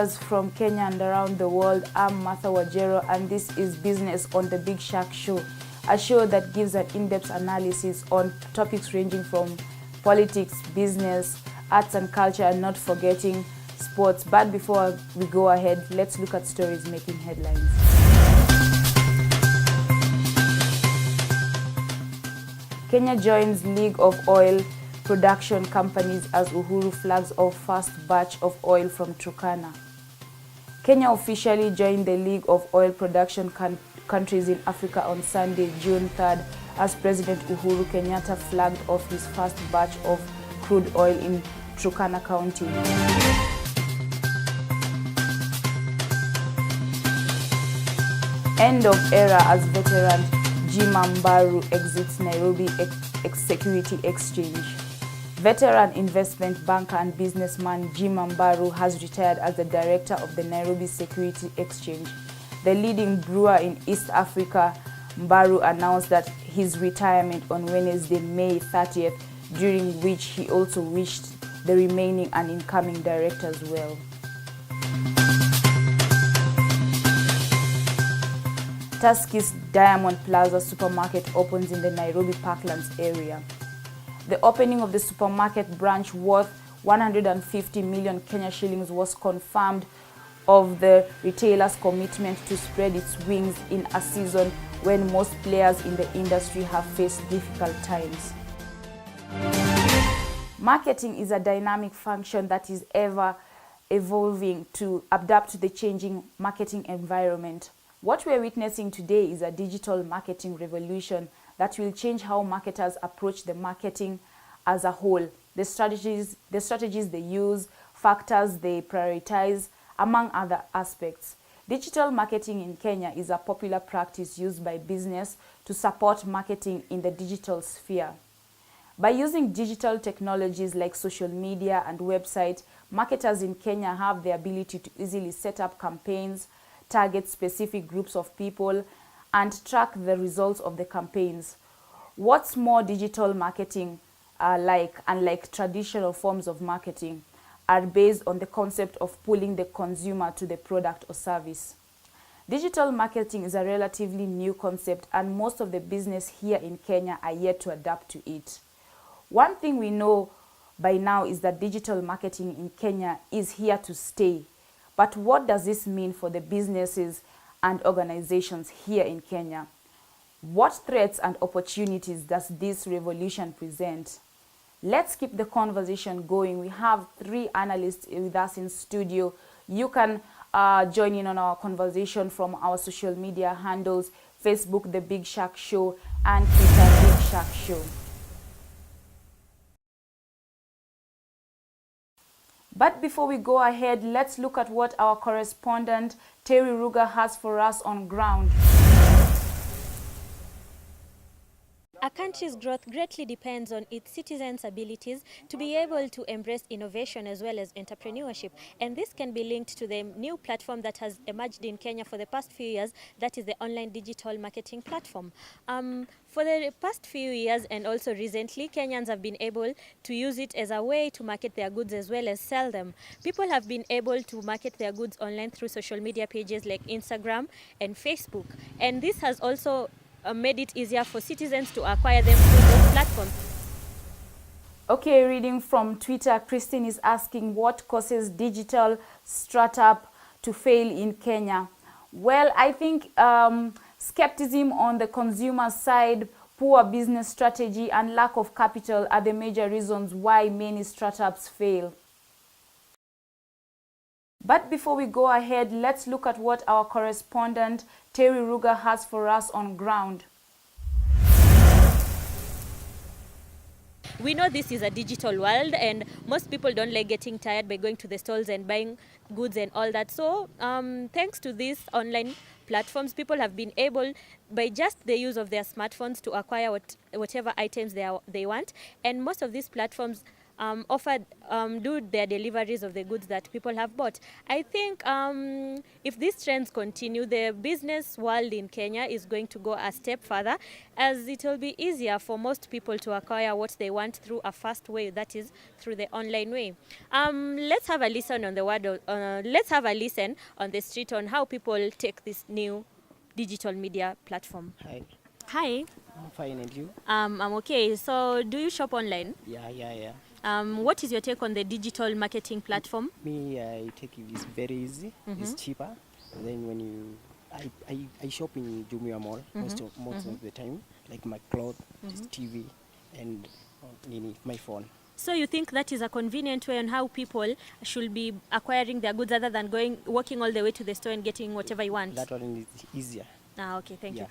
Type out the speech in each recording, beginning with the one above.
viewers from Kenya and around the world. I'm Martha Wajero, and this is Business on the Big Shark Show, a show that gives an in-depth analysis on topics ranging from politics, business, arts and culture, and not forgetting sports. But before we go ahead, let's look at stories making headlines. Kenya joins League of Oil Production Companies as Uhuru flags off first batch of oil from Turkana. Kenya officially joined the League of Oil Production Countries in Africa on Sunday, June 3rd, as President Uhuru Kenyatta flagged off his first batch of crude oil in Turkana County. End of era as veteran Jima Mbaru exits Nairobi Security Exchange. Veteran investment banker and businessman Jima Mbaru has retired as the director of the Nairobi Security Exchange. The leading brewer in East Africa, Mbaru announced that his retirement on Wednesday, May 30th, during which he also wished the remaining and incoming directors well. Tuskys Diamond Plaza supermarket opens in the Nairobi Parklands area. The opening of the supermarket branch worth 150 million Kenya shillings was confirmed of the retailer's commitment to spread its wings in a season when most players in the industry have faced difficult times. Marketing is a dynamic function that is ever evolving to adapt to the changing marketing environment. What we're witnessing today is a digital marketing revolution that will change how marketers approach the marketing as a whole, the strategies they use, factors they prioritize, among other aspects. Digital marketing in Kenya is a popular practice used by business to support marketing in the digital sphere. By using digital technologies like social media and websites, marketers in Kenya have the ability to easily set up campaigns, target specific groups of people, and track the results of the campaigns. What's more, digital marketing, unlike traditional forms of marketing, are based on the concept of pulling the consumer to the product or service. Digital marketing is a relatively new concept, and most of the business here in Kenya are yet to adapt to it. One thing we know by now is that digital marketing in Kenya is here to stay. But what does this mean for the businesses and organizations here in Kenya? What threats and opportunities does this revolution present? Let's keep the conversation going. We have three analysts with us in studio. You can join in on our conversation from our social media handles, Facebook, The Big Shark Show, and Twitter, Big Shark Show. But before we go ahead, let's look at what our correspondent Terry Ruga has for us on ground. A country's growth greatly depends on its citizens' abilities to be able to embrace innovation as well as entrepreneurship. And this can be linked to the new platform that has emerged in Kenya for the past few years, that is the online digital marketing platform. For the past few years and also recently, Kenyans have been able to use it as a way to market their goods as well as sell them. People have been able to market their goods online through social media pages like Instagram and Facebook. And this has also made it easier for citizens to acquire them through those platforms. Okay, reading from Twitter, Christine is asking what causes digital startup to fail in Kenya. Well, I think skepticism on the consumer side, poor business strategy, and lack of capital are the major reasons why many startups fail. But before we go ahead, let's look at what our correspondent Terry Ruga has for us on ground. We know this is a digital world and most people don't like getting tired by going to the stalls and buying goods and all that. So thanks to these online platforms, people have been able, by just the use of their smartphones, to acquire whatever items they want. And most of these platforms do their deliveries of the goods that people have bought. I think if these trends continue, the business world in Kenya is going to go a step further, as it will be easier for most people to acquire what they want through a fast way, that is through the online way. Let's have a listen on the let's have a listen on the street on how people take this new digital media platform. Hi, Hi. I'm fine, and you? I'm okay. So, do you shop online? Yeah. What is your take on the digital marketing platform? Me, I take it, it's very easy, it's cheaper. And then when you, I shop in Jumia Mall most of the time, like my clothes, just TV, and my phone. So you think that is a convenient way on how people should be acquiring their goods rather than walking all the way to the store and getting whatever you want? That one is easier. Okay, thank you.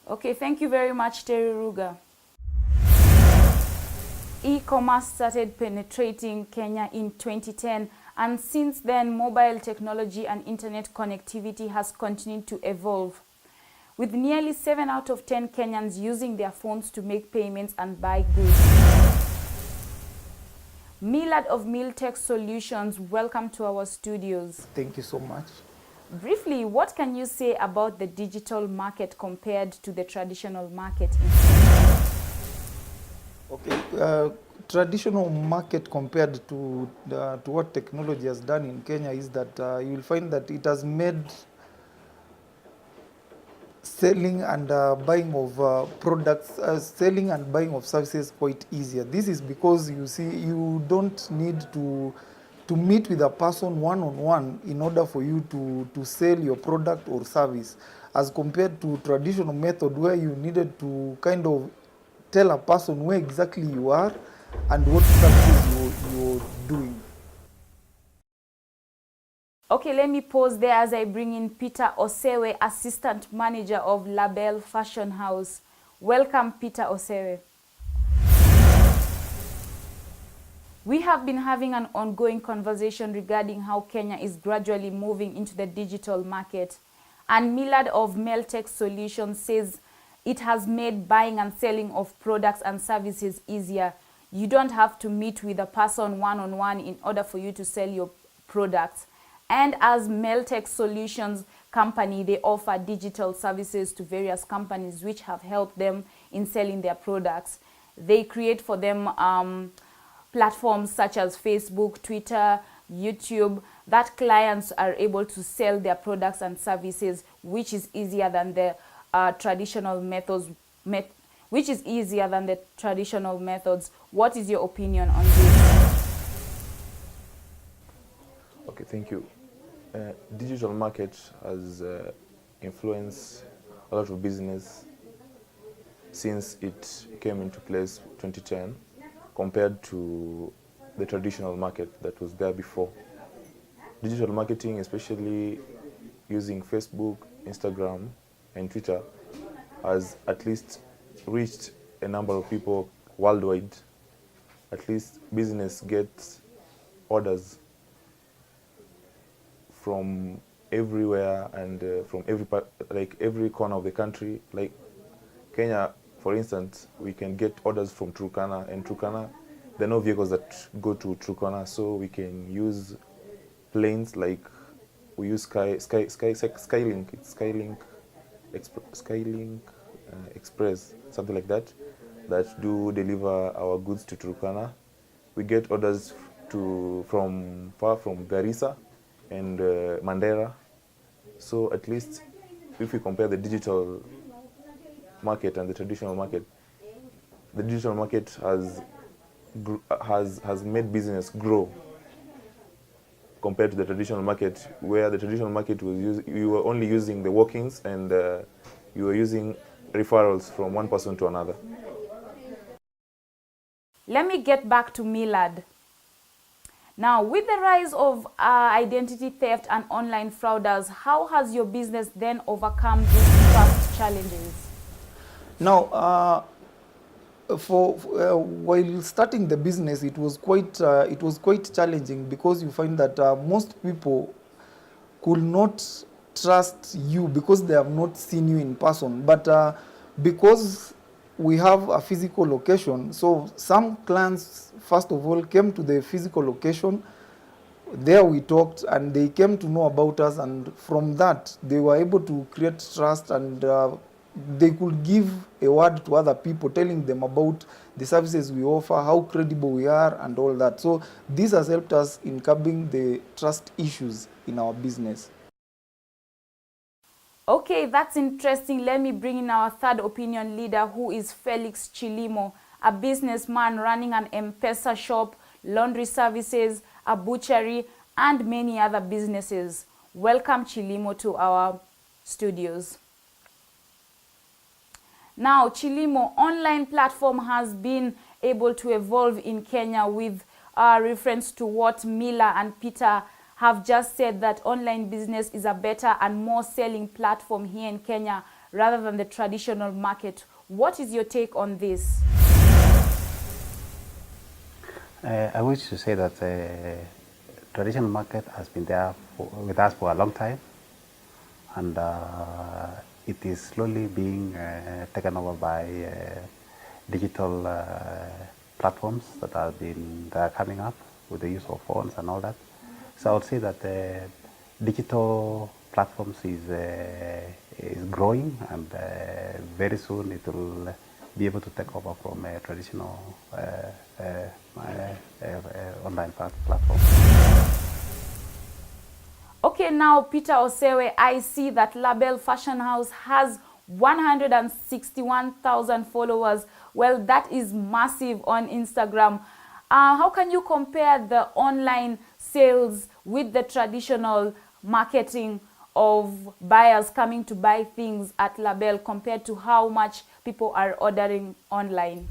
Okay, thank you very much, Terry Ruga. E-commerce started penetrating Kenya in 2010, and since then, mobile technology and internet connectivity has continued to evolve, with nearly 7 out of 10 Kenyans using their phones to make payments and buy goods. Millard of Miltech Solutions, welcome to our studios. Thank you so much. Briefly, what can you say about the digital market compared to the traditional market in Kenya? Okay, traditional market compared to what technology has done in Kenya is that you will find that it has made selling and buying of products, selling and buying of services quite easier. This is because you see, you don't need to meet with a person one-on-one in order for you to sell your product or service, as compared to traditional method where you needed to kind of tell a person where exactly you are and what services you're doing. Okay, let me pause there as I bring in Peter Osewe, Assistant Manager of Label Fashion House. Welcome, Peter Osewe. We have been having an ongoing conversation regarding how Kenya is gradually moving into the digital market. And Millard of Miltech Solutions says it has made buying and selling of products and services easier. You don't have to meet with a person one-on-one in order for you to sell your products. And as Miltech Solutions company, they offer digital services to various companies which have helped them in selling their products. They create for them platforms such as Facebook, Twitter, YouTube, that clients are able to sell their products and services, which is easier than the traditional methods. What is your opinion on this? Okay, thank you. Digital market has influenced a lot of business since it came into place 2010 compared to the traditional market that was there before. Digital marketing, especially using Facebook, Instagram, and Twitter, has at least reached a number of people worldwide. At least business gets orders from everywhere and from every part, like every corner of the country. Like Kenya, for instance, we can get orders from Turkana, and Turkana, there are no vehicles that go to Turkana, so we can use planes. Like we use Skylink, it's Skylink Express, something like that, that do deliver our goods to Turkana. We get orders from Garissa and Mandera. So at least if we compare the digital market and the traditional market, the digital market has made business grow compared to the traditional market, where the traditional market was you were only using the walk-ins and you were using referrals from one person to another. Let me get back to Millard. Now, with the rise of identity theft and online frauders, how has your business then overcome these trust challenges? Now, while starting the business, it was quite challenging, because you find that most people could not trust you because they have not seen you in person. But because we have a physical location. So some clients, first of all, came to the physical location. There we talked and they came to know about us, and from that they were able to create trust, and they could give a word to other people telling them about the services we offer, how credible we are and all that. So this has helped us in curbing the trust issues in our business. Okay, that's interesting. Let me bring in our third opinion leader, who is Felix Chilimo, a businessman running an M-Pesa shop, laundry services, a butchery, and many other businesses. Welcome, Chilimo, to our studios. Now, Chilimo, online platform has been able to evolve in Kenya with reference to what Mila and Peter have just said, that online business is a better and more selling platform here in Kenya rather than the traditional market. What is your take on this? I wish to say that traditional market has been there with us for a long time, and it is slowly being taken over by digital platforms that are coming up with the use of phones and all that. So I would say that digital platforms is growing, and very soon it will be able to take over from a traditional online platform. Okay, now Peter Osewe, I see that Label Fashion House has 161,000 followers. Well, that is massive on Instagram. How can you compare the online sales with the traditional marketing of buyers coming to buy things at Label compared to how much people are ordering online?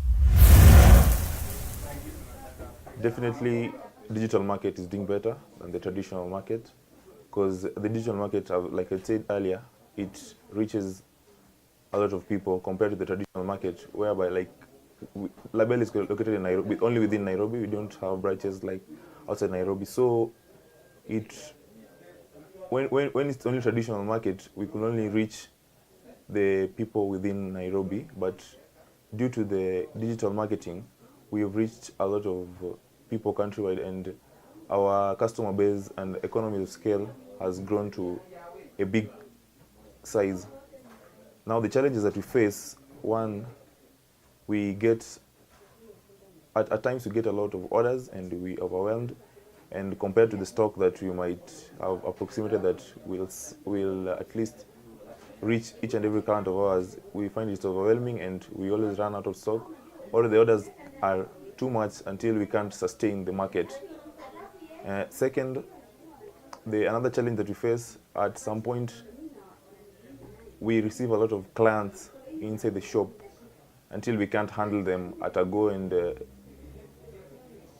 Definitely, digital market is doing better than the traditional market, because the digital market, like I said earlier, it reaches a lot of people compared to the traditional market, whereby like Label is located in Nairobi, only within Nairobi. We don't have branches like outside Nairobi. So when it's only traditional market, we could only reach the people within Nairobi. But due to the digital marketing, we have reached a lot of people countrywide, and our customer base and economy of scale has grown to a big size. Now the challenges that we face, one, we get, at times we get a lot of orders and we are overwhelmed, and compared to the stock that we might have approximated that will at least reach each and every client of ours, we find it overwhelming and we always run out of stock, or the orders are too much until we can't sustain the market. Second, another challenge that we face, at some point we receive a lot of clients inside the shop until we can't handle them at a go, and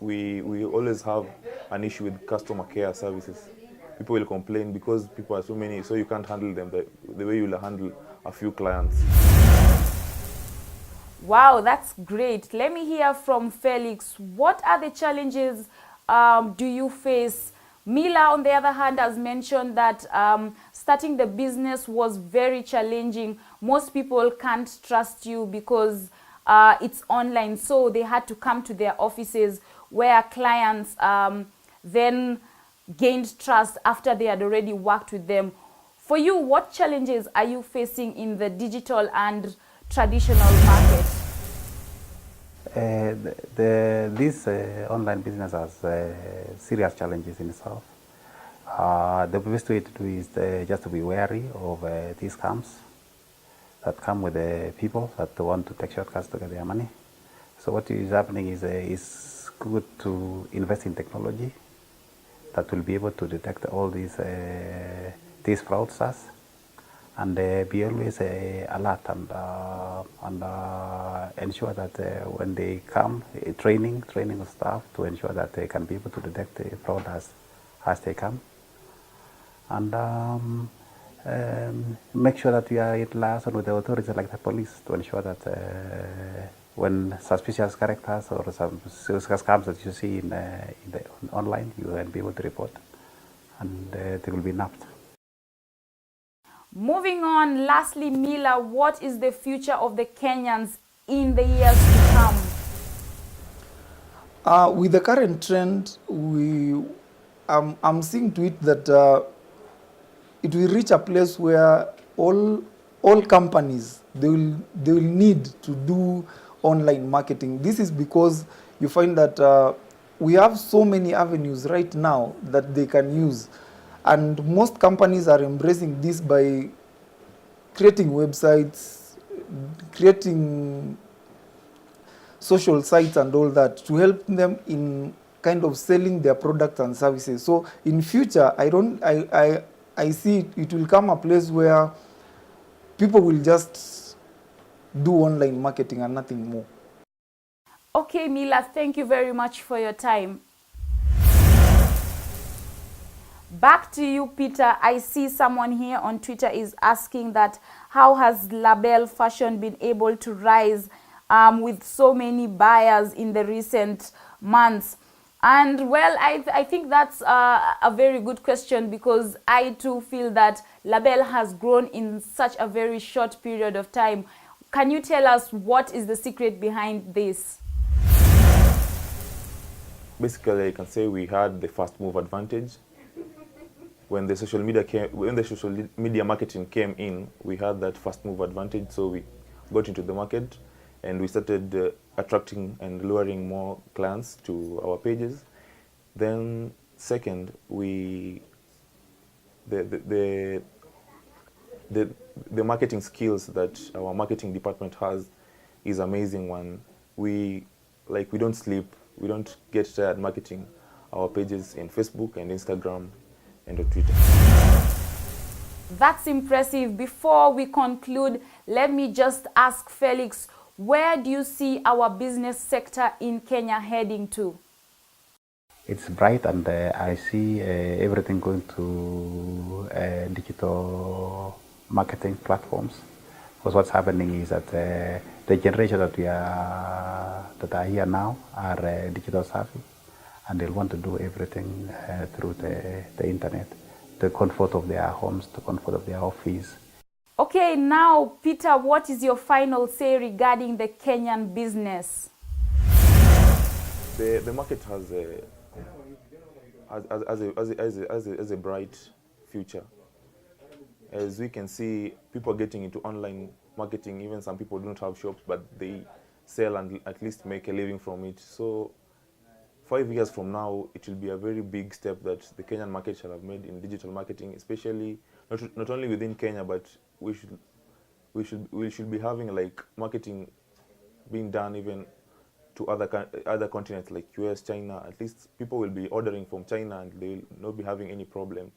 we always have an issue with customer care services. People will complain because people are so many, so you can't handle them the way you'll handle a few clients. Wow, that's great. Let me hear from Felix. What are the challenges do you face? Mila, on the other hand, has mentioned that starting the business was very challenging. Most people can't trust you because it's online, so they had to come to their offices, where clients then gained trust after they had already worked with them. For you, what challenges are you facing in the digital and traditional market? This online business has serious challenges in itself. The best way to do is just to be wary of these scams that come with the people that want to take shortcuts to get their money. So what is happening is it's good to invest in technology that will be able to detect all these fraudsters, and be always alert and ensure that when they come, training of staff to ensure that they can be able to detect the fraud as they come, and make sure that we are in liaison with the authorities like the police to ensure that when suspicious characters or some scams that you see in the online, you will be able to report, and they will be nabbed. Moving on, lastly, Mila, what is the future of the Kenyans in the years to come? With the current trend, I'm seeing to it that it will reach a place where all companies they will need to do online marketing. This is because you find that we have so many avenues right now that they can use, and most companies are embracing this by creating websites, creating social sites and all that to help them in kind of selling their products and services. So in future, I see it will come a place where people will just do online marketing and nothing more. Okay, Mila, thank you very much for your time. Back to you, Peter. I see someone here on Twitter is asking that how has Label Fashion been able to rise with so many buyers in the recent months? And well, I think that's a very good question, because I too feel that Label has grown in such a very short period of time. Can you tell us what is the secret behind this? Basically, I can say we had the first move advantage. When the social media marketing came in, we had that first move advantage. So we got into the market and we started attracting and luring more clients to our pages. Then second, the marketing skills that our marketing department has is amazing one. We don't sleep, we don't get tired marketing our pages in Facebook and Instagram and on Twitter. That's impressive. Before we conclude, let me just ask Felix, where do you see our business sector in Kenya heading to? It's bright, and I see everything going to digital marketing platforms. Because what's happening is that the generation that are here now are digital savvy, and they'll want to do everything through the internet, the comfort of their homes, the comfort of their office. Okay, now Peter, what is your final say regarding the Kenyan business? The market has a bright future. As we can see, people are getting into online marketing. Even some people don't have shops, but they sell and at least make a living from it. So 5 years from now, it will be a very big step that the Kenyan market shall have made in digital marketing, especially not only within Kenya, but we should be having like marketing being done even to other continents like US, China. At least people will be ordering from China and they will not be having any problem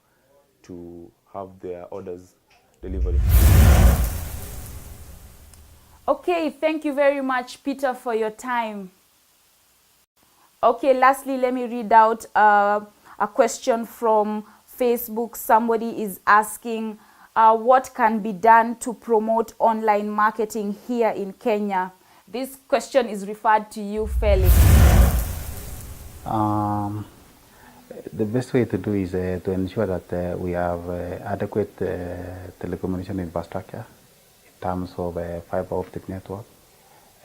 to have their orders delivered. Okay, thank you very much, Peter, for your time. Okay, lastly, let me read out a question from Facebook. Somebody is asking what can be done to promote online marketing here in Kenya. This question is referred to you, Felix. The best way to do is to ensure that we have adequate telecommunication infrastructure in terms of fiber optic network.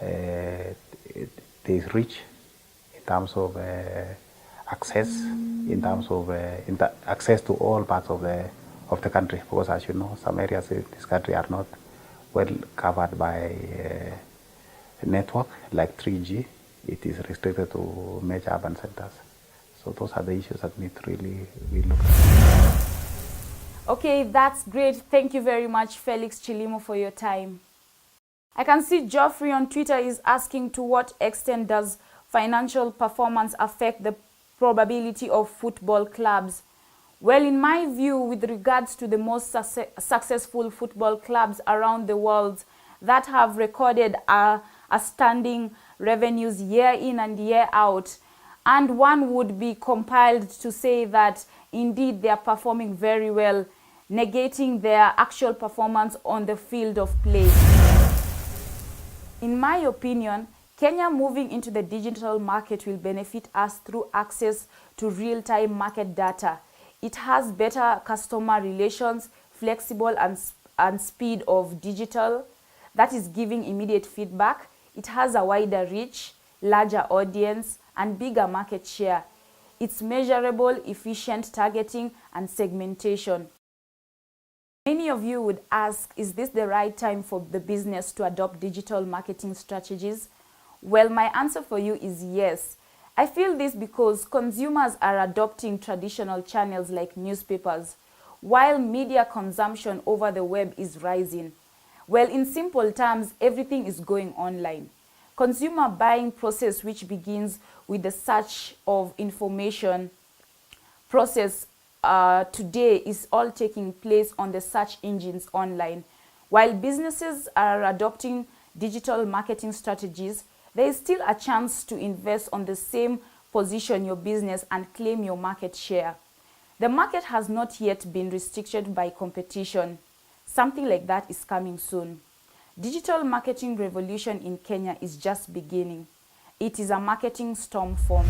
There is reach in terms of access, in terms of access to all parts of the country. Because as you know, some areas in this country are not well covered by network, like 3G. It is restricted to major urban centers. So those are the issues that need to really be looked at. Okay, that's great. Thank you very much, Felix Chilimo, for your time. I can see Geoffrey on Twitter is asking, to what extent does financial performance affect the probability of football clubs? Well, in my view, with regards to the most successful football clubs around the world that have recorded outstanding revenues year in and year out, and one would be compelled to say that indeed they are performing very well, negating their actual performance on the field of play. In my opinion, Kenya moving into the digital market will benefit us through access to real-time market data. It has better customer relations, flexible and speed of digital, that is giving immediate feedback. It has a wider reach, larger audience, and bigger market share. It's measurable, efficient targeting, and segmentation. Many of you would ask, is this the right time for the business to adopt digital marketing strategies? Well, my answer for you is yes. I feel this because consumers are adopting traditional channels like newspapers, while media consumption over the web is rising. Well, in simple terms, everything is going online. Consumer buying process, which begins with the search of information process today, is all taking place on the search engines online. While businesses are adopting digital marketing strategies, there is still a chance to invest on the same position your business and claim your market share. The market has not yet been restricted by competition. Something like that is coming soon. Digital marketing revolution in Kenya is just beginning. It is a marketing storm formed.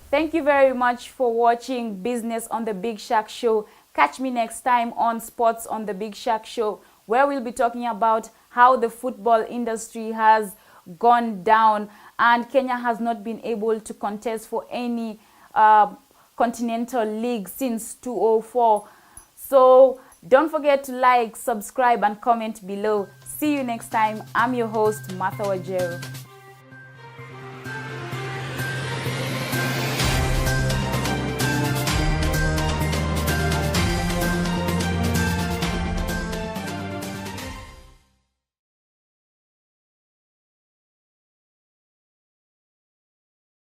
Thank you very much for watching Business on the Big Shark Show. Catch me next time on Sports on the Big Shark Show, where we'll be talking about how the football industry has gone down and Kenya has not been able to contest for any continental league since 2004. So don't forget to like, subscribe, and comment below. See you next time. I'm your host, Martha Wajero.